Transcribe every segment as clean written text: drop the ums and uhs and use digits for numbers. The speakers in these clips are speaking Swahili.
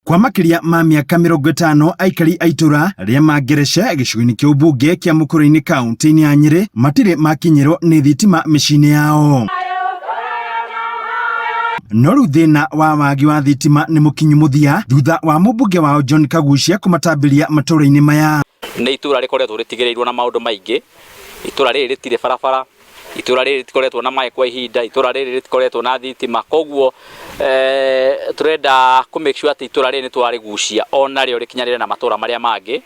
Kwa makiria ma miaka 50 aikari aitura ria mangeresha gicigo-ini kia ubunge kia Mukurweini kaunti-ini ya Nyeri matire makinyirwo ni thitima micini yao. No riu thina wa wagi wa thitima ni mukinyu muthia thutha wa mubunge wao John Kagucia kumatambiria matura-ini maya. Ni itura rikoretwo ritigirirwo na maundu maingi, itura riri ritire barabara, itura riri rikoretwo na mai kwa ihinda, itura riri rikoretwo na thitima, koguo turenda ku make sure ati itura riri ni twarigucia ona rio rikinyarire na matura maria mangi,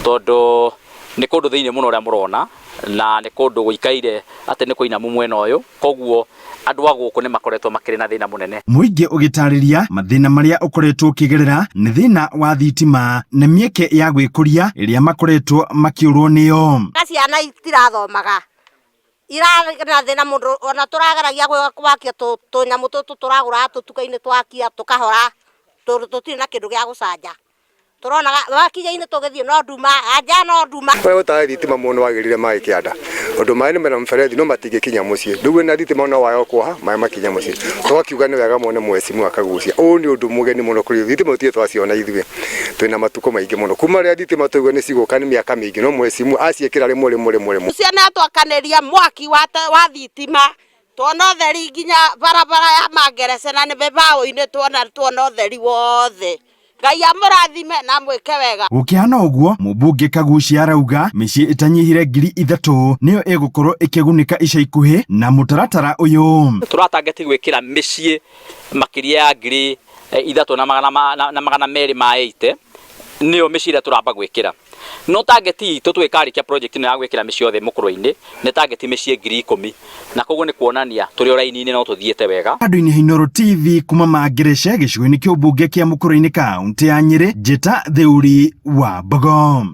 tondu ni kundu thiini muno ria murona na ni kundu guikaire ati ni kuinamu mwena uyu, koguo andu aguku ni makoretwo makiri na thina munene. Muingi ugitariria mathina maria ukoretwo ukigerera ni thina wa thitima na mieke ya gwikuria iria makoretwo makiurwo niyo. Ciana itirathomaga irana thina mundu ona turageragia gwakia tunyamu tutu turagura tutuka-ini twakia tukahora tutiri na kindu gia gucanja. Turona wakinya-ini tugithie no nduma anja no nduma we utahe thitima muno wagirire mai kianda undu mai ni mena mferethi no matingikinya mucii riu na thitima no wayo kuha mai makinya mucii twakiuga ni wega muone mwecimu akagucia uu ni undu mugeni muno kuri thitima utie twaciona ithuĩ twina matuko maingi muno kuma ria thitima tuigwe ni ciguka ni miaka mingi no mwecimu aciekira rimwe ciana twakaniria mwaki wa thitima tuona utheri nginya barabara ya mangerese na ni bebaũ-ini tuona utheri wothe. Ngai amurathime na mwike wega. Gukihana uguo mubunge Kagucia arauga micii itanyihire 3,000 niyo igukorwo ikigunika ica ikuhi na mutaratara uyu. Turatangeti gwikira micii makiria ya 3,280 niyo micii ira turamba gwikira. No target itu twikarikia project ino ya gwikira micii yothe Mukurweini ni target micii 10,000 na koguo ni kuonania turi oraini-ini no tuthiete wega. Andu-ini Inooro TV kuma mangeresha gicigo-ini kia ubunge kia Mukurweini kaunti ya Nyeri, Njeta Theuri wa Mbogo.